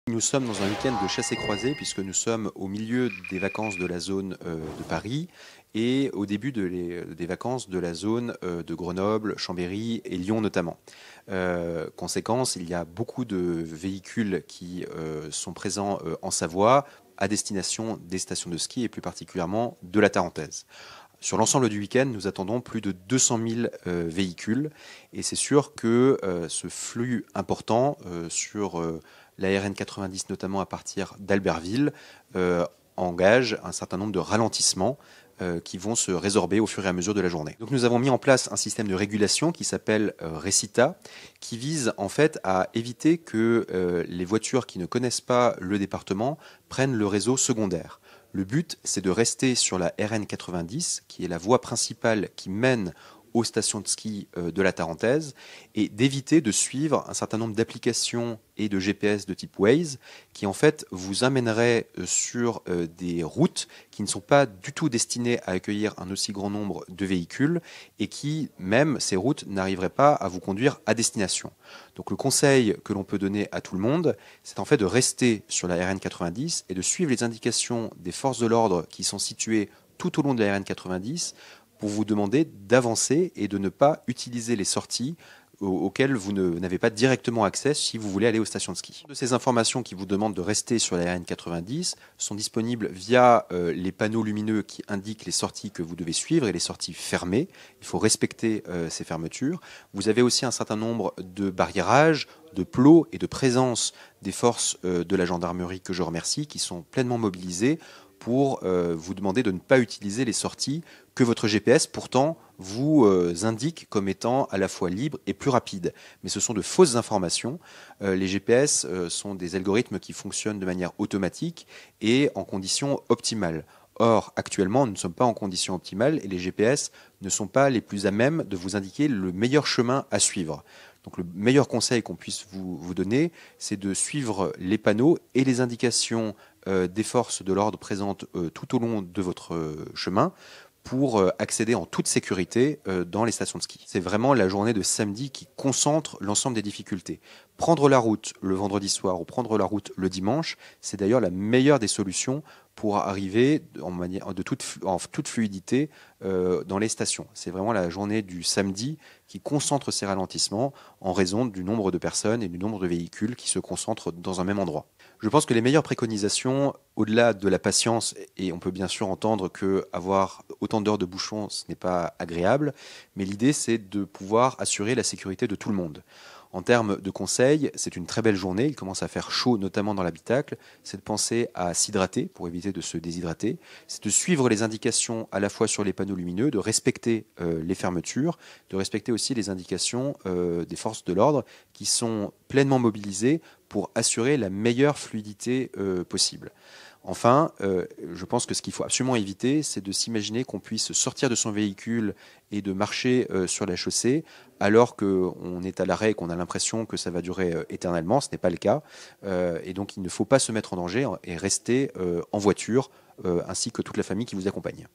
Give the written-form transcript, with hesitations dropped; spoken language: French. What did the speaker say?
Nous sommes dans un week-end de chassé-croisé puisque nous sommes au milieu des vacances de la zone de Paris et au début des vacances de la zone de Grenoble, Chambéry et Lyon notamment. Conséquence, il y a beaucoup de véhicules qui sont présents en Savoie à destination des stations de ski et plus particulièrement de la Tarentaise. Sur l'ensemble du week-end, nous attendons plus de 200 000 véhicules et c'est sûr que ce flux important sur la RN 90, notamment à partir d'Albertville, engage un certain nombre de ralentissements qui vont se résorber au fur et à mesure de la journée. Donc nous avons mis en place un système de régulation qui s'appelle Recita, qui vise en fait à éviter que les voitures qui ne connaissent pas le département prennent le réseau secondaire. Le but, c'est de rester sur la RN 90, qui est la voie principale qui mène aux stations de ski de la Tarentaise, et d'éviter de suivre un certain nombre d'applications et de GPS de type Waze, qui en fait vous amèneraient sur des routes qui ne sont pas du tout destinées à accueillir un aussi grand nombre de véhicules, et qui, même ces routes, n'arriveraient pas à vous conduire à destination. Donc le conseil que l'on peut donner à tout le monde, c'est en fait de rester sur la RN 90 et de suivre les indications des forces de l'ordre qui sont situées tout au long de la RN 90, pour vous demander d'avancer et de ne pas utiliser les sorties auxquelles vous n'avez pas directement accès si vous voulez aller aux stations de ski. Ces informations qui vous demandent de rester sur la RN 90 sont disponibles via les panneaux lumineux qui indiquent les sorties que vous devez suivre et les sorties fermées. Il faut respecter ces fermetures. Vous avez aussi un certain nombre de barriérages, de plots et de présence des forces de la gendarmerie que je remercie, qui sont pleinement mobilisées pour vous demander de ne pas utiliser les sorties que votre GPS pourtant vous indique comme étant à la fois libre et plus rapide. Mais ce sont de fausses informations. Les GPS sont des algorithmes qui fonctionnent de manière automatique et en conditions optimales. Or, actuellement, nous ne sommes pas en conditions optimales et les GPS ne sont pas les plus à même de vous indiquer le meilleur chemin à suivre. Donc le meilleur conseil qu'on puisse vous donner, c'est de suivre les panneaux et les indications des forces de l'ordre présentes tout au long de votre chemin pour accéder en toute sécurité dans les stations de ski. C'est vraiment la journée de samedi qui concentre l'ensemble des difficultés. Prendre la route le vendredi soir ou prendre la route le dimanche, c'est d'ailleurs la meilleure des solutions pour arriver en toute fluidité dans les stations. C'est vraiment la journée du samedi qui concentre ces ralentissements en raison du nombre de personnes et du nombre de véhicules qui se concentrent dans un même endroit. Je pense que les meilleures préconisations, au-delà de la patience, et on peut bien sûr entendre qu'avoir autant d'heures de bouchon, ce n'est pas agréable, mais l'idée c'est de pouvoir assurer la sécurité de tout le monde. En termes de conseils, c'est une très belle journée, il commence à faire chaud notamment dans l'habitacle, c'est de penser à s'hydrater pour éviter de se déshydrater, c'est de suivre les indications à la fois sur les panneaux lumineux, de respecter les fermetures, de respecter aussi les indications des forces de l'ordre qui sont pleinement mobilisées pour assurer la meilleure fluidité possible. Enfin, je pense que ce qu'il faut absolument éviter, c'est de s'imaginer qu'on puisse sortir de son véhicule et de marcher sur la chaussée alors qu'on est à l'arrêt et qu'on a l'impression que ça va durer éternellement. Ce n'est pas le cas. Et donc, il ne faut pas se mettre en danger et rester en voiture, ainsi que toute la famille qui vous accompagne.